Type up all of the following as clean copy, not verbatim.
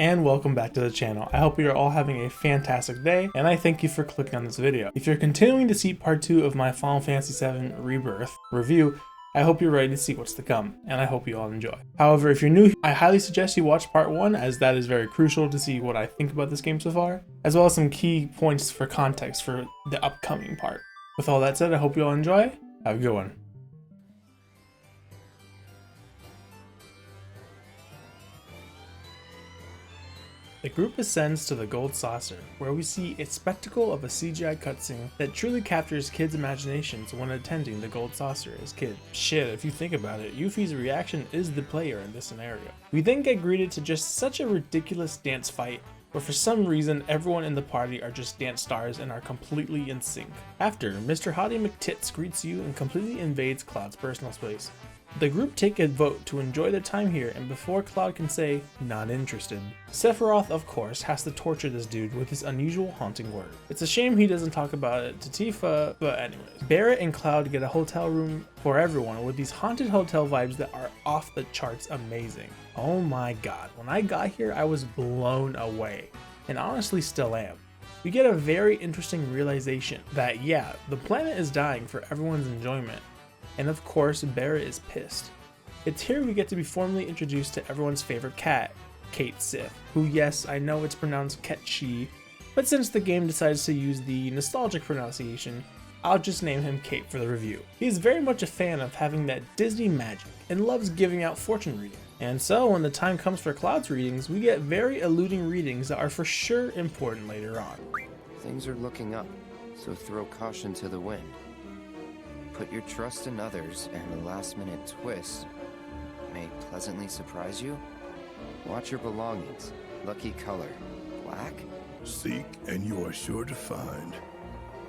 and welcome back to the channel. I hope you're all having a fantastic day, and I thank you for clicking on this video. If you're continuing to see part 2 of my Final Fantasy VII Rebirth review, I hope you're ready to see what's to come, and I hope you all enjoy. However, if you're new, I highly suggest you watch part 1, as that is very crucial to see what I think about this game so far, as well as some key points for context for the upcoming part. With all that said, I hope you all enjoy. Have a good one. The group ascends to the Gold Saucer, where we see a spectacle of a CGI cutscene that truly captures kids' imaginations when attending the Gold Saucer as kids. Shit, if you think about it, Yuffie's reaction is the player in this scenario. We then get greeted to just such a ridiculous dance fight, where for some reason everyone in the party are just dance stars and are completely in sync. After, Mr. Hottie McTits greets you and completely invades Cloud's personal space. The group take a vote to enjoy their time here, and before Cloud can say, not interested, Sephiroth of course has to torture this dude with his unusual haunting word. It's a shame he doesn't talk about it to Tifa, but anyways. Barrett and Cloud get a hotel room for everyone with these haunted hotel vibes that are off the charts amazing. Oh my god, when I got here I was blown away, and honestly still am. We get a very interesting realization that yeah, the planet is dying for everyone's enjoyment. And of course, Barrett is pissed. It's here we get to be formally introduced to everyone's favorite cat, Cait Sith, who yes, I know it's pronounced Ketchi, but since the game decides to use the nostalgic pronunciation, I'll just name him Cait for the review. He is very much a fan of having that Disney magic and loves giving out fortune reading. And so when the time comes for Cloud's readings, we get very eluding readings that are for sure important later on. Things are looking up, so throw caution to the wind. Put your trust in others, and a last-minute twist may pleasantly surprise you. Watch your belongings. Lucky color, black? Seek, and you are sure to find.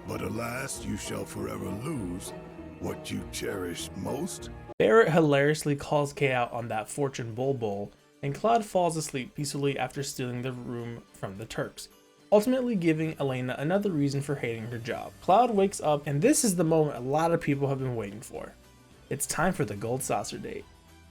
But alas, you shall forever lose what you cherish most. Barrett hilariously calls Kay out on that fortune bulbul, and Cloud falls asleep peacefully after stealing the room from the Turks, ultimately giving Elena another reason for hating her job. Cloud wakes up, and this is the moment a lot of people have been waiting for. It's time for the Gold Saucer date.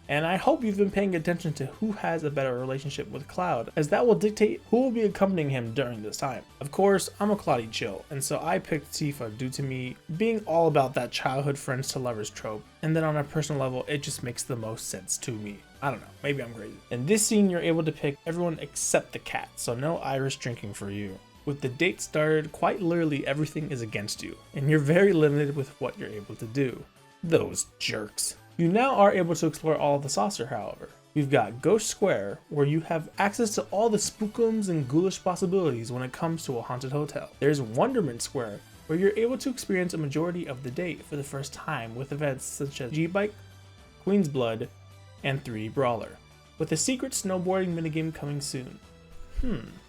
And I hope you've been paying attention to who has a better relationship with Cloud, as that will dictate who will be accompanying him during this time. Of course, I'm a Cloudy chill, and so I picked Tifa due to me being all about that childhood friends to lovers trope, and then on a personal level, it just makes the most sense to me. I don't know, maybe I'm crazy. In this scene, you're able to pick everyone except the cat, so no Irish drinking for you. With the date started, quite literally everything is against you, and you're very limited with what you're able to do. Those jerks. You now are able to explore all of the saucer, however. We've got Ghost Square, where you have access to all the spookums and ghoulish possibilities when it comes to a haunted hotel. There's Wonderment Square, where you're able to experience a majority of the date for the first time with events such as G-Bike, Queen's Blood, and 3D Brawler, with a secret snowboarding minigame coming soon.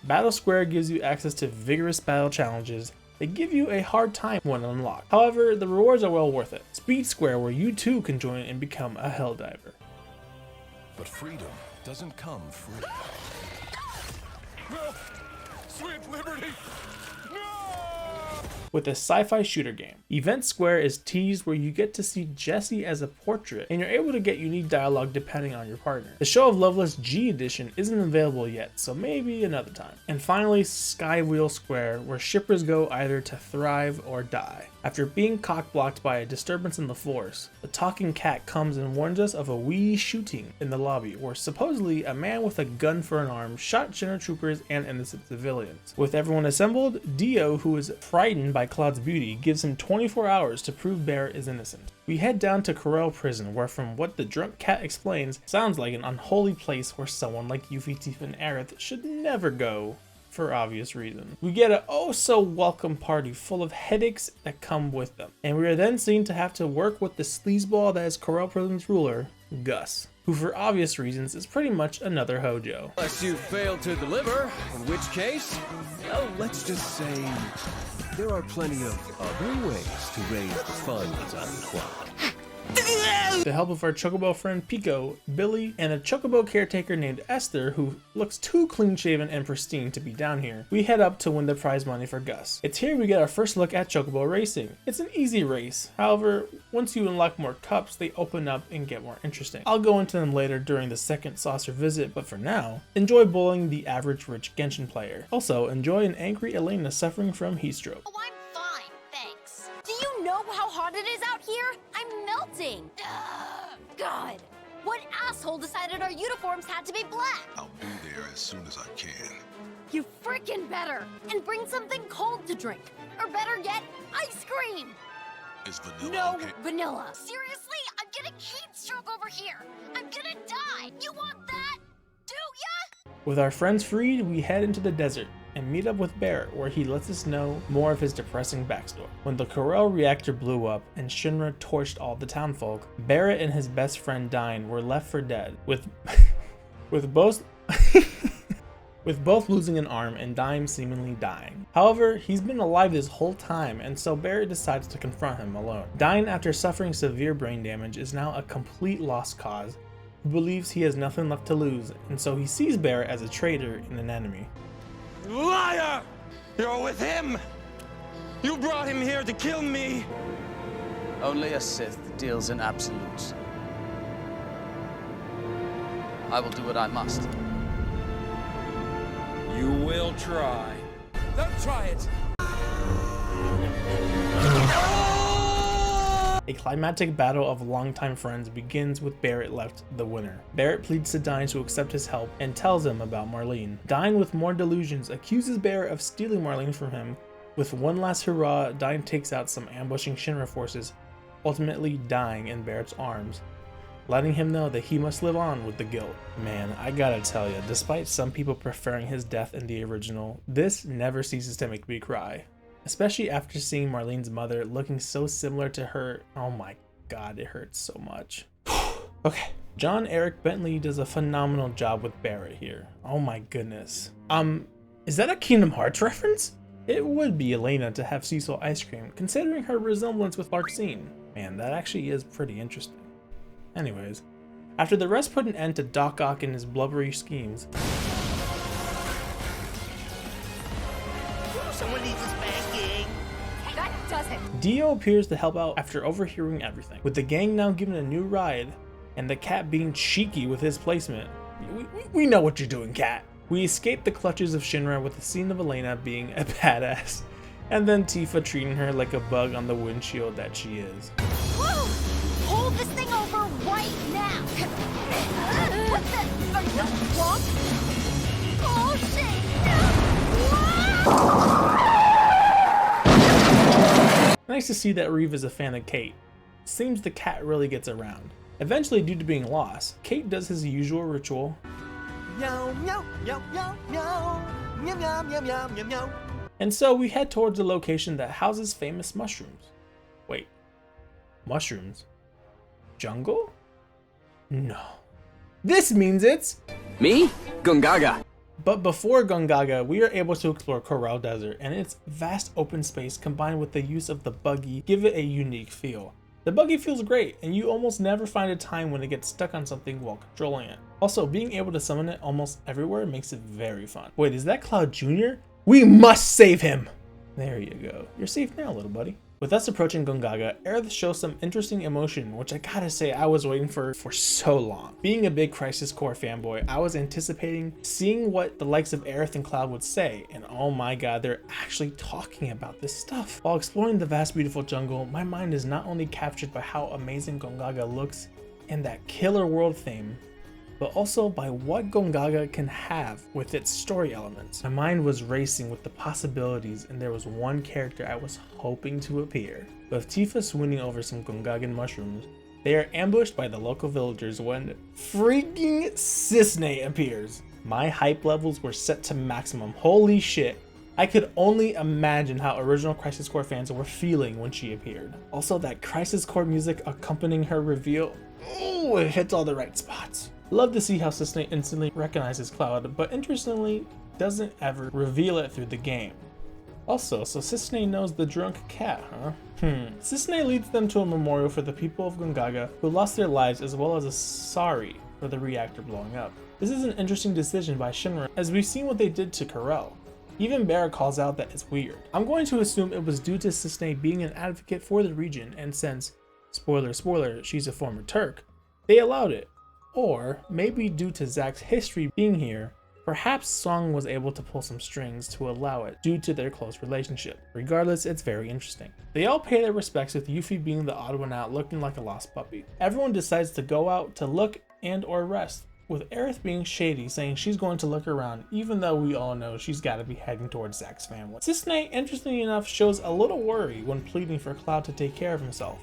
Battle Square gives you access to vigorous battle challenges that give you a hard time when unlocked. However, the rewards are well worth it. Speed Square, where you too can join and become a Helldiver. But freedom doesn't come free. No! Sweet liberty! With a sci-fi shooter game. Event Square is teased, where you get to see Jessie as a portrait, and you're able to get unique dialogue depending on your partner. The Show of Loveless G edition isn't available yet, so maybe another time. And finally, Skywheel Square, where shippers go either to thrive or die. After being cock-blocked by a disturbance in the Force, the talking cat comes and warns us of a wee shooting in the lobby, where supposedly a man with a gun for an arm shot Jenner troopers and innocent civilians. With everyone assembled, Dio, who is frightened by Cloud's beauty, gives him 24 hours to prove Barrett is innocent. We head down to Corel Prison, where from what the drunk cat explains, sounds like an unholy place where someone like Yuffie, Tifa, and Aerith should never go, for obvious reasons. We get a oh so welcome party full of headaches that come with them, and we are then seen to have to work with the sleazeball that is Corel Prison's ruler, Gus, who for obvious reasons is pretty much another Hojo. Unless you fail to deliver, in which case, well, let's just say there are plenty of other ways to raise the funds on Cloud. With the help of our Chocobo friend Pico, Billy, and a Chocobo caretaker named Esther, who looks too clean-shaven and pristine to be down here, we head up to win the prize money for Gus. It's here we get our first look at Chocobo racing. It's an easy race, however, once you unlock more cups, they open up and get more interesting. I'll go into them later during the second saucer visit, but for now, enjoy bullying the average rich Genshin player. Also, enjoy an angry Elena suffering from heat stroke. Oh, I'm fine, thanks. Do you know how hot it is out here? I'm melting. Ugh, God. What asshole decided our uniforms had to be black? I'll be there as soon as I can. You freaking better. And bring something cold to drink. Or better yet, ice cream. Is vanilla No okay? vanilla. Seriously, I'm getting heat stroke over here. I'm gonna die. You want that? Do ya? With our friends freed, we head into the desert and meet up with Barrett, where he lets us know more of his depressing backstory. When the Corel reactor blew up and Shinra torched all the townfolk, Barrett and his best friend Dine were left for dead, with both with both losing an arm and Dime seemingly dying. However, he's been alive this whole time, and so Barrett decides to confront him alone. Dine, after suffering severe brain damage, is now a complete lost cause who believes he has nothing left to lose, and so he sees Barrett as a traitor and an enemy. Liar! You're with him! You brought him here to kill me! Only a Sith deals in absolutes. I will do what I must. You will try. Don't try it. A climactic battle of longtime friends begins with Barrett left the winner. Barrett pleads to Dine to accept his help and tells him about Marlene. Dine, with more delusions, accuses Barrett of stealing Marlene from him. With one last hurrah, Dine takes out some ambushing Shinra forces, ultimately dying in Barrett's arms, letting him know that he must live on with the guilt. Man, I gotta tell ya, despite some people preferring his death in the original, this never ceases to make me cry. Especially after seeing Marlene's mother looking so similar to her. Oh my god, it hurts so much. Okay. John Eric Bentley does a phenomenal job with Barrett here. Oh my goodness. Is that a Kingdom Hearts reference? It would be Elena to have Cecil ice cream, considering her resemblance with Larxene. Man, that actually is pretty interesting. Anyways, after the rest put an end to Doc Ock and his blubbery schemes, someone needs a spanking. That does it. Dio appears to help out after overhearing everything. With the gang now given a new ride, and the cat being cheeky with his placement. We know what you're doing, cat. We escape the clutches of Shinra with the scene of Elena being a badass, and then Tifa treating her like a bug on the windshield that she is. Whoa! Hold this thing over right now. What the? Are you drunk? Oh shit! Nice to see that Reeve is a fan of Kate. Seems the cat really gets around. Eventually, due to being lost, Kate does his usual ritual. Meow, meow, meow, meow, meow, meow, meow, meow, meow, meow, meow. And so we head towards a location that houses famous mushrooms. Wait, mushrooms? Jungle? No. This means it's Me? Gongaga. But before Gongaga, we are able to explore Corel Desert, and its vast open space combined with the use of the buggy give it a unique feel. The buggy feels great, and you almost never find a time when it gets stuck on something while controlling it. Also, being able to summon it almost everywhere makes it very fun. Wait, is that Cloud Jr.? We must save him! There you go. You're safe now, little buddy. With us approaching Gongaga, Aerith shows some interesting emotion, which I gotta say I was waiting for so long. Being a big Crisis Core fanboy, I was anticipating seeing what the likes of Aerith and Cloud would say, and oh my god, they're actually talking about this stuff. While exploring the vast beautiful jungle, my mind is not only captured by how amazing Gongaga looks and that killer world theme, but also by what Gongaga can have with its story elements. My mind was racing with the possibilities, and there was one character I was hoping to appear. With Tifa swooning over some Gongagan mushrooms, they are ambushed by the local villagers when freaking Cisne appears. My hype levels were set to maximum. Holy shit. I could only imagine how original Crisis Core fans were feeling when she appeared. Also, that Crisis Core music accompanying her reveal, ooh, it hits all the right spots. Love to see how Cisne instantly recognizes Cloud, but interestingly doesn't ever reveal it through the game. Also, so Cissnei knows the drunk cat, huh? Cissnei leads them to a memorial for the people of Gongaga who lost their lives, as well as a sorry for the reactor blowing up. This is an interesting decision by Shinra, as we've seen what they did to Corel. Even Barrett calls out that it's weird. I'm going to assume it was due to Cissnei being an advocate for the region, and since, spoiler spoiler, she's a former Turk, they allowed it. Or maybe due to Zack's history being here, perhaps Song was able to pull some strings to allow it due to their close relationship. Regardless, it's very interesting. They all pay their respects, with Yuffie being the odd one out, looking like a lost puppy. Everyone decides to go out to look and or rest, with Aerith being shady, saying she's going to look around, even though we all know she's got to be heading towards Zack's family. Cissnei, interestingly enough, shows a little worry when pleading for Cloud to take care of himself.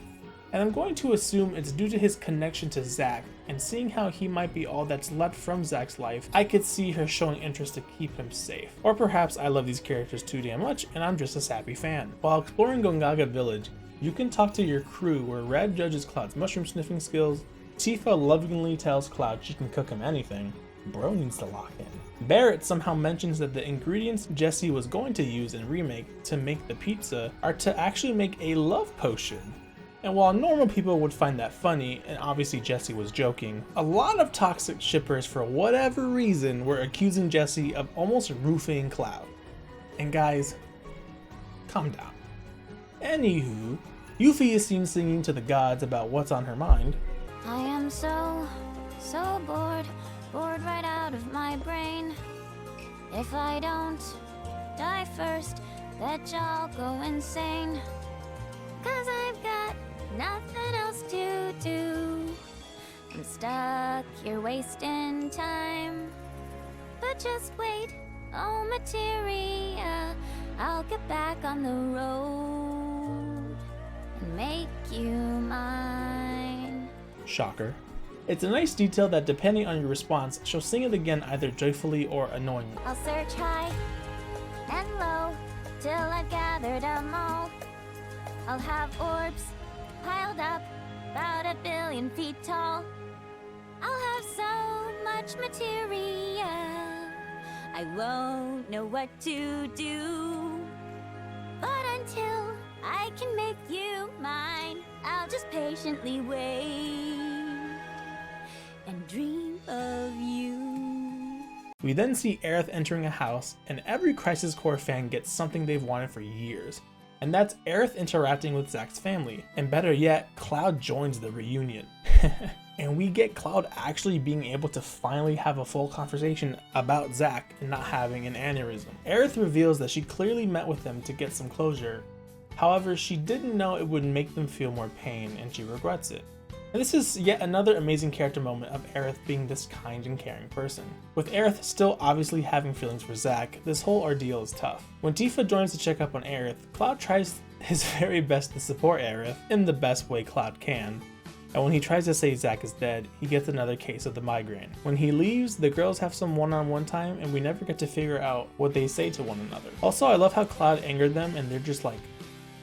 And I'm going to assume it's due to his connection to Zack, and seeing how he might be all that's left from Zack's life, I could see her showing interest to keep him safe. Or perhaps I love these characters too damn much and I'm just a sappy fan. While exploring Gongaga Village, you can talk to your crew, where Red judges Cloud's mushroom sniffing skills, Tifa lovingly tells Cloud she can cook him anything, bro needs to lock in. Barrett somehow mentions that the ingredients Jessie was going to use in Remake to make the pizza are to actually make a love potion. And while normal people would find that funny, and obviously Jessie was joking, a lot of toxic shippers for whatever reason were accusing Jessie of almost roofing Cloud. And guys, calm down. Anywho, Yuffie is seen singing to the gods about what's on her mind. I am so bored right out of my brain. If I don't die first, bet y'all go insane. 'Cause I've got nothing else to do. I'm stuck here wasting time. But just wait, oh materia, I'll get back on the road and make you mine. Shocker. It's a nice detail that, depending on your response, she'll sing it again either joyfully or annoyingly. I'll search high and low till I've gathered 'em all. I'll have orbs piled up about 1 billion feet tall. I'll have so much materia, I won't know what to do. But until I can make you mine, I'll just patiently wait and dream of you. We then see Aerith entering a house, and every Crisis Core fan gets something they've wanted for years. And that's Aerith interacting with Zack's family. And better yet, Cloud joins the reunion. And we get Cloud actually being able to finally have a full conversation about Zack and not having an aneurysm. Aerith reveals that she clearly met with them to get some closure. However, she didn't know it would make them feel more pain, and she regrets it. And this is yet another amazing character moment of Aerith being this kind and caring person. With Aerith still obviously having feelings for Zack, this whole ordeal is tough. When Tifa joins to check up on Aerith, Cloud tries his very best to support Aerith in the best way Cloud can. And when he tries to say Zack is dead, he gets another case of the migraine. When he leaves, the girls have some one-on-one time, and we never get to figure out what they say to one another. Also, I love how Cloud angered them and they're just like,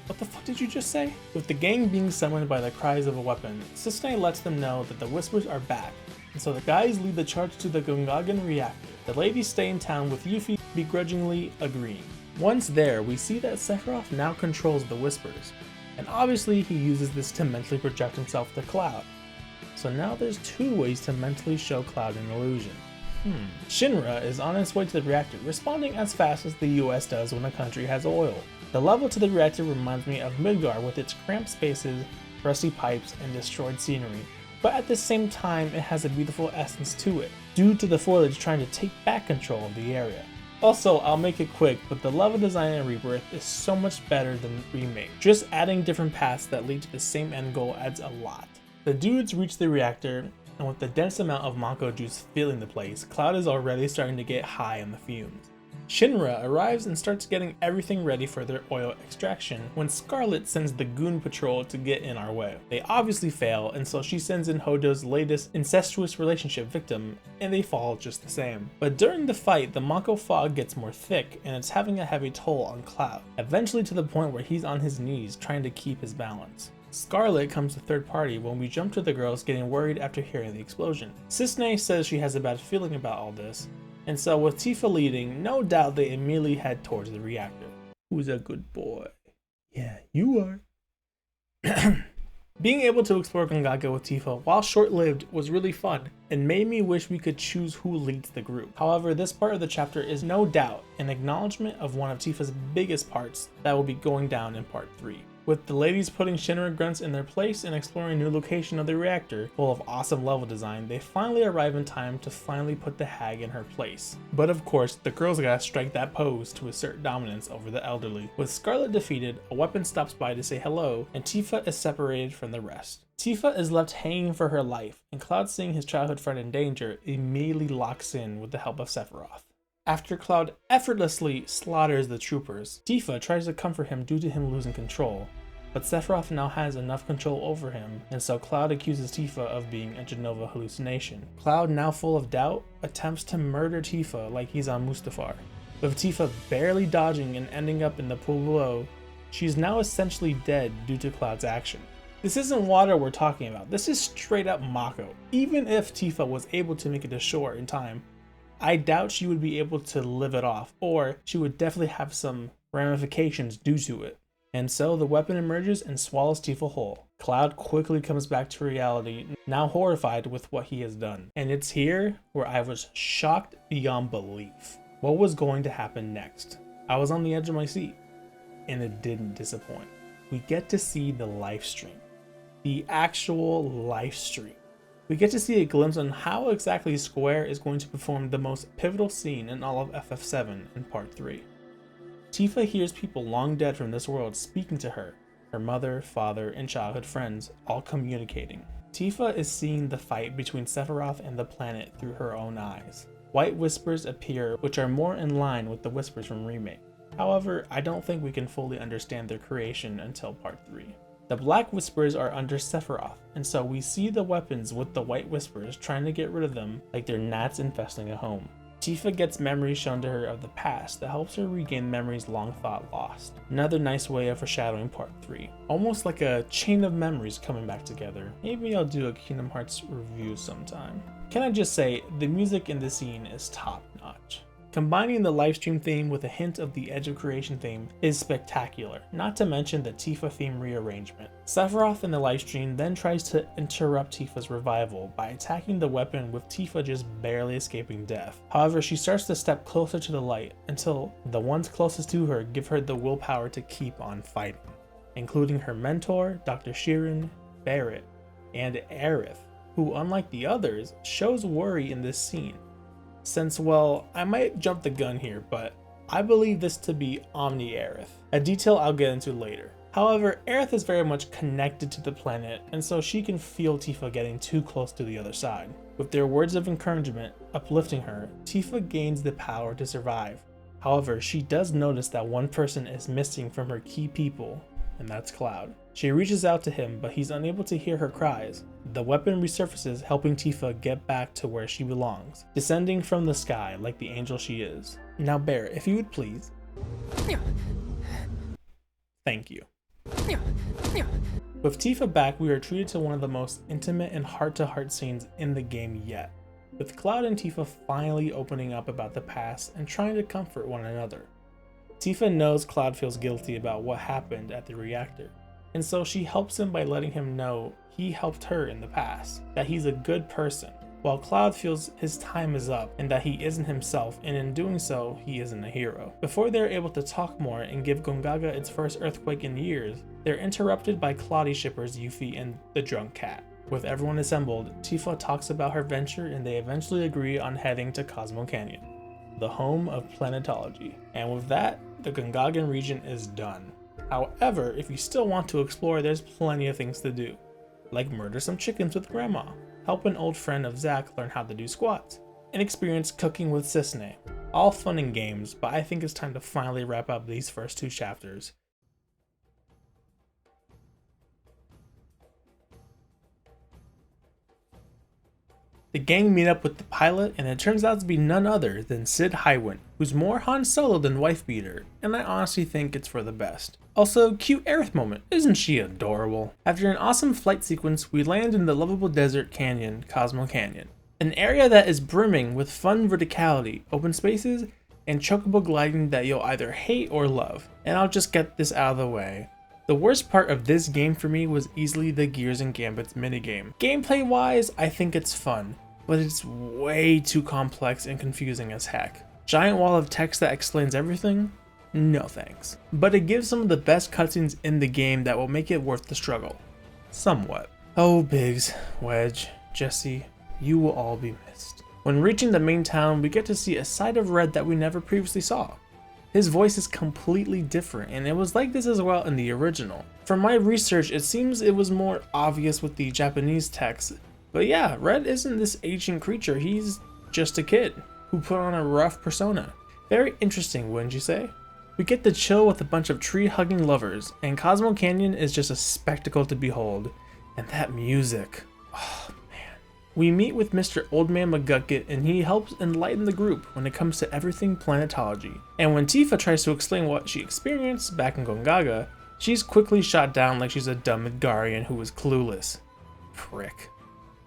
"What the fuck did you just say?" With the gang being summoned by the cries of a weapon, Cissnei lets them know that the Whispers are back, and so the guys lead the charge to the Gongagan reactor. The ladies stay in town, with Yuffie begrudgingly agreeing. Once there, we see that Sephiroth now controls the Whispers, and obviously he uses this to mentally project himself to Cloud. So now there's 2 ways to mentally show Cloud an illusion. Shinra is on its way to the reactor, responding as fast as the US does when a country has oil. The level to the reactor reminds me of Midgar, with its cramped spaces, rusty pipes, and destroyed scenery, but at the same time it has a beautiful essence to it, due to the foliage trying to take back control of the area. Also, I'll make it quick, but the level design in Rebirth is so much better than Remake. Just adding different paths that lead to the same end goal adds a lot. The dudes reach the reactor, and with the dense amount of Mako juice filling the place, Cloud is already starting to get high on the fumes. Shinra arrives and starts getting everything ready for their oil extraction when Scarlet sends the Goon Patrol to get in our way. They obviously fail, and so she sends in Hojo's latest incestuous relationship victim, and they fall just the same. But during the fight, the Mako fog gets more thick, and it's having a heavy toll on Cloud, eventually to the point where he's on his knees trying to keep his balance. Scarlet comes to third party when we jump to the girls getting worried after hearing the explosion. Cissnei says she has a bad feeling about all this, and so with Tifa leading, no doubt they immediately head towards the reactor. Who's a good boy? Yeah, you are. Being able to explore Gongaga with Tifa, while short-lived, was really fun and made me wish we could choose who leads the group. However, this part of the chapter is no doubt an acknowledgement of one of Tifa's biggest parts that will be going down in part 3. With the ladies putting Shinra grunts in their place and exploring a new location of the reactor, full of awesome level design, they finally arrive in time to finally put the hag in her place. But of course, the girls gotta strike that pose to assert dominance over the elderly. With Scarlet defeated, a weapon stops by to say hello, and Tifa is separated from the rest. Tifa is left hanging for her life, and Cloud, seeing his childhood friend in danger, immediately locks in with the help of Sephiroth. After Cloud effortlessly slaughters the troopers, Tifa tries to comfort him due to him losing control, but Sephiroth now has enough control over him, and so Cloud accuses Tifa of being a Genova hallucination. Cloud, now full of doubt, attempts to murder Tifa like he's on Mustafar. With Tifa barely dodging and ending up in the pool below, she's now essentially dead due to Cloud's action. This isn't water we're talking about, this is straight up Mako. Even if Tifa was able to make it to shore in time, I doubt she would be able to live it off, or she would definitely have some ramifications due to it. And so the weapon emerges and swallows Tifa whole. Cloud quickly comes back to reality, now horrified with what he has done. And it's here where I was shocked beyond belief. What was going to happen next? I was on the edge of my seat, and it didn't disappoint. We get to see the live stream. The actual live stream. We get to see a glimpse on how exactly Square is going to perform the most pivotal scene in all of FF7 in Part 3. Tifa hears people long dead from this world speaking to her, her mother, father, and childhood friends, all communicating. Tifa is seeing the fight between Sephiroth and the planet through her own eyes. White whispers appear, which are more in line with the whispers from Remake. However, I don't think we can fully understand their creation until Part 3. The black whispers are under Sephiroth, and so we see the weapons with the white whispers trying to get rid of them like they're gnats infesting a home. Tifa gets memories shown to her of the past that helps her regain memories long thought lost. Another nice way of foreshadowing Part 3. Almost like a chain of memories coming back together. Maybe I'll do a Kingdom Hearts review sometime. Can I just say, the music in this scene is top notch. Combining the livestream theme with a hint of the Edge of Creation theme is spectacular, not to mention the Tifa theme rearrangement. Sephiroth in the livestream then tries to interrupt Tifa's revival by attacking the weapon with Tifa just barely escaping death. However, she starts to step closer to the light until the ones closest to her give her the willpower to keep on fighting, including her mentor, Dr. Sheeran, Barrett, and Aerith, who unlike the others, shows worry in this scene. Since, well, I might jump the gun here, but I believe this to be Omni Aerith, a detail I'll get into later. However, Aerith is very much connected to the planet, and so she can feel Tifa getting too close to the other side. With their words of encouragement uplifting her, Tifa gains the power to survive. However, she does notice that one person is missing from her key people, and that's Cloud. She reaches out to him, but he's unable to hear her cries. The weapon resurfaces, helping Tifa get back to where she belongs, descending from the sky like the angel she is. Now Barrett, if you would please. Thank you. With Tifa back, we are treated to one of the most intimate and heart-to-heart scenes in the game yet, with Cloud and Tifa finally opening up about the past and trying to comfort one another. Tifa knows Cloud feels guilty about what happened at the reactor, and so she helps him by letting him know he helped her in the past, that he's a good person, while Cloud feels his time is up and that he isn't himself, and in doing so, he isn't a hero. Before they're able to talk more and give Gongaga its first earthquake in years, they're interrupted by Cloudy shippers Yuffie and the drunk cat. With everyone assembled, Tifa talks about her venture and they eventually agree on heading to Cosmo Canyon, the home of planetology. And with that, the Gongagan region is done. However, if you still want to explore, there's plenty of things to do, like murder some chickens with Grandma, help an old friend of Zack learn how to do squats, and experience cooking with Cisne. All fun and games, but I think it's time to finally wrap up these first 2 chapters. The gang meet up with the pilot, and it turns out to be none other than Sid Highwind, who's more Han Solo than wife beater, and I honestly think it's for the best. Also, cute Aerith moment, isn't she adorable? After an awesome flight sequence, we land in the lovable desert canyon, Cosmo Canyon. An area that is brimming with fun verticality, open spaces, and chocobo gliding that you'll either hate or love. And I'll just get this out of the way. The worst part of this game for me was easily the Gears and Gambits minigame. Gameplay wise, I think it's fun, but it's way too complex and confusing as heck. Giant wall of text that explains everything? No thanks. But it gives some of the best cutscenes in the game that will make it worth the struggle. Somewhat. Oh Biggs, Wedge, Jesse, you will all be missed. When reaching the main town, we get to see a side of Red that we never previously saw. His voice is completely different, and it was like this as well in the original. From my research, it seems it was more obvious with the Japanese text, but yeah, Red isn't this ancient creature, he's just a kid who put on a rough persona. Very interesting, wouldn't you say? We get to chill with a bunch of tree-hugging lovers, and Cosmo Canyon is just a spectacle to behold. And that music, oh man. We meet with Mr. Oldman McGucket, and he helps enlighten the group when it comes to everything planetology. And when Tifa tries to explain what she experienced back in Gongaga, she's quickly shot down like she's a dumb Midgarian who was clueless. Prick.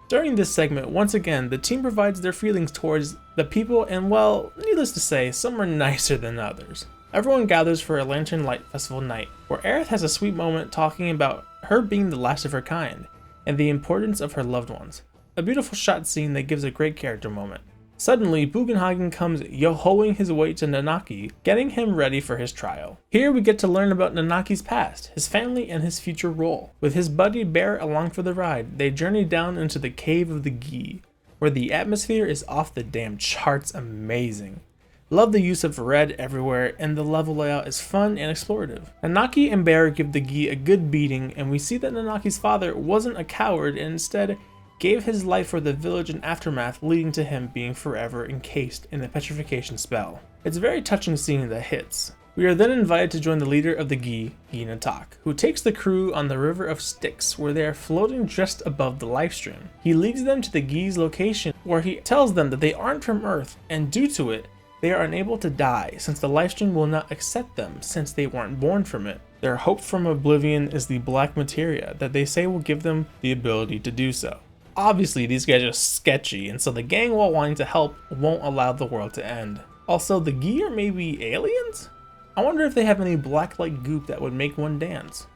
During this segment, once again, the team provides their feelings towards the people, and well, needless to say, some are nicer than others. Everyone gathers for a Lantern Light Festival night, where Aerith has a sweet moment talking about her being the last of her kind, and the importance of her loved ones. A beautiful shot scene that gives a great character moment. Suddenly, Bugenhagen comes yo-hoing his way to Nanaki, getting him ready for his trial. Here we get to learn about Nanaki's past, his family, and his future role. With his buddy Bear along for the ride, they journey down into the Cave of the Gi, where the atmosphere is off the damn charts amazing. Love the use of red everywhere, and the level layout is fun and explorative. Nanaki and Bear give the Gi a good beating, and we see that Nanaki's father wasn't a coward and instead gave his life for the village and aftermath, leading to him being forever encased in the petrification spell. It's a very touching scene that hits. We are then invited to join the leader of the Gi, Natak, who takes the crew on the River of Styx, where they are floating just above the livestream. He leads them to the Gi's location, where he tells them that they aren't from Earth, and due to it, they are unable to die, since the livestream will not accept them since they weren't born from it. Their hope from oblivion is the black materia that they say will give them the ability to do so. Obviously, these guys are sketchy, and so the gang, while wanting to help, won't allow the world to end. Also, the Gi are maybe aliens? I wonder if they have any black-like goop that would make one dance.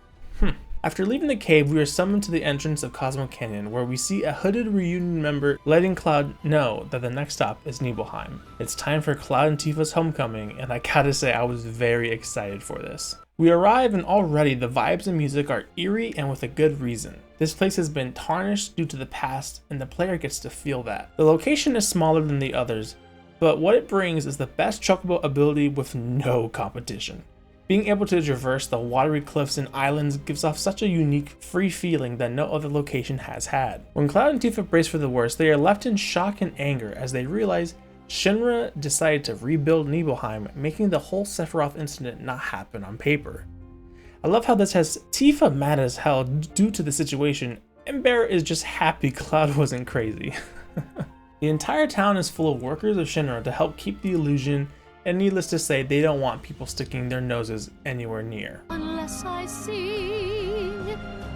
After leaving the cave, we are summoned to the entrance of Cosmo Canyon, where we see a hooded reunion member letting Cloud know that the next stop is Nibelheim. It's time for Cloud and Tifa's homecoming, and I gotta say I was very excited for this. We arrive, and already the vibes and music are eerie and with a good reason. This place has been tarnished due to the past, and the player gets to feel that. The location is smaller than the others, but what it brings is the best chocobo ability with no competition. Being able to traverse the watery cliffs and islands gives off such a unique, free feeling that no other location has had. When Cloud and Tifa brace for the worst, they are left in shock and anger as they realize Shinra decided to rebuild Nibelheim, making the whole Sephiroth incident not happen on paper. I love how this has Tifa mad as hell due to the situation, and Bear is just happy Cloud wasn't crazy. The entire town is full of workers of Shinra to help keep the illusion, and needless to say, they don't want people sticking their noses anywhere near. Unless I sing,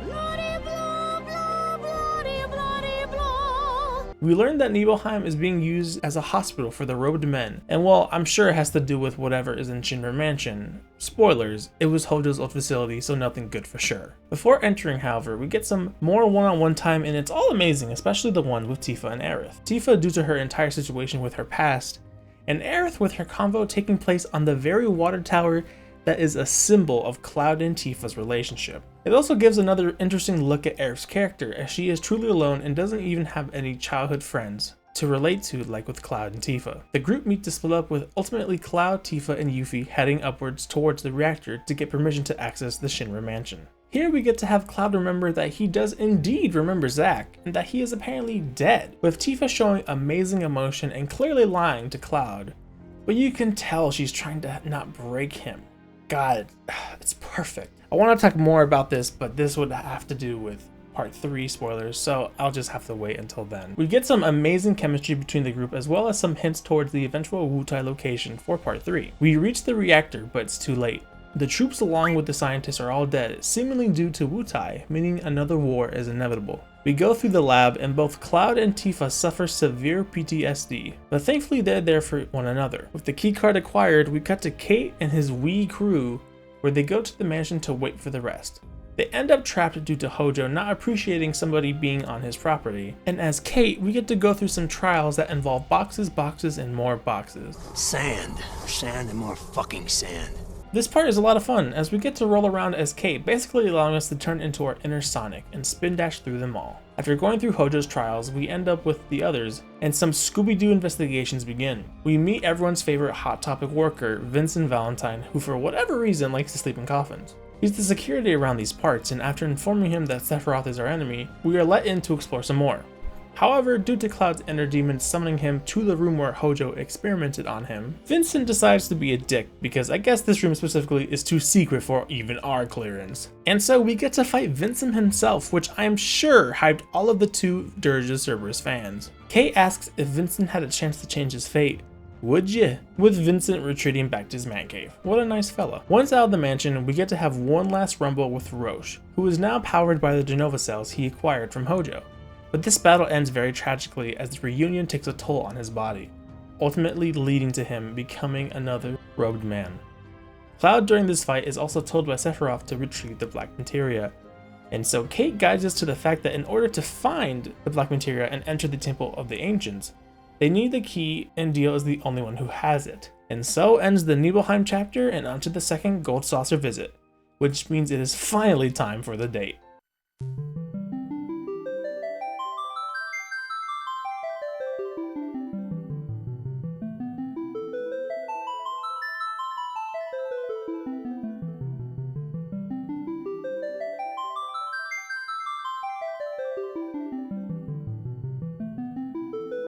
bloody blah, blah, bloody, bloody blah. We learned that Nibelheim is being used as a hospital for the robed men, and while I'm sure it has to do with whatever is in Shinra Mansion, spoilers, it was Hojo's old facility, so nothing good for sure. Before entering, however, we get some more one-on-one time, and it's all amazing, especially the one with Tifa and Aerith. Tifa due to her entire situation with her past, and Aerith with her convo taking place on the very water tower that is a symbol of Cloud and Tifa's relationship. It also gives another interesting look at Aerith's character, as she is truly alone and doesn't even have any childhood friends to relate to like with Cloud and Tifa. The group meet to split up, with ultimately Cloud, Tifa, and Yuffie heading upwards towards the reactor to get permission to access the Shinra Mansion. Here we get to have Cloud remember that he does indeed remember Zack, and that he is apparently dead, with Tifa showing amazing emotion and clearly lying to Cloud. But you can tell she's trying to not break him. God, it's perfect. I want to talk more about this, but this would have to do with part 3 spoilers, so I'll just have to wait until then. We get some amazing chemistry between the group, as well as some hints towards the eventual Wutai location for part 3. We reach the reactor, but it's too late. The troops along with the scientists are all dead, seemingly due to Wutai, meaning another war is inevitable. We go through the lab and both Cloud and Tifa suffer severe PTSD, but thankfully they're there for one another. With the keycard acquired, we cut to Kate and his wee crew where they go to the mansion to wait for the rest. They end up trapped due to Hojo not appreciating somebody being on his property, and as Kate, we get to go through some trials that involve boxes, boxes, and more boxes. Sand. Sand and more fucking sand. This part is a lot of fun, as we get to roll around as Kate, basically allowing us to turn into our inner Sonic and spin dash through them all. After going through Hojo's trials, we end up with the others, and some Scooby-Doo investigations begin. We meet everyone's favorite Hot Topic worker, Vincent Valentine, who for whatever reason likes to sleep in coffins. He's the security around these parts, and after informing him that Sephiroth is our enemy, we are let in to explore some more. However, due to Cloud's inner demon summoning him to the room where Hojo experimented on him, Vincent decides to be a dick because I guess this room specifically is too secret for even our clearance. And so we get to fight Vincent himself, which I am sure hyped all of the two Dirge of Cerberus fans. Kate asks if Vincent had a chance to change his fate. Would ya? With Vincent retreating back to his man cave. What a nice fella. Once out of the mansion, we get to have one last rumble with Roche, who is now powered by the Genova cells he acquired from Hojo. But this battle ends very tragically as the reunion takes a toll on his body, ultimately leading to him becoming another robed man. Cloud during this fight is also told by Sephiroth to retrieve the Black Materia, and so Kate guides us to the fact that in order to find the Black Materia and enter the Temple of the Ancients, they need the key and Dio is the only one who has it. And so ends the Nibelheim chapter and onto the second Gold Saucer visit, which means it is finally time for the date.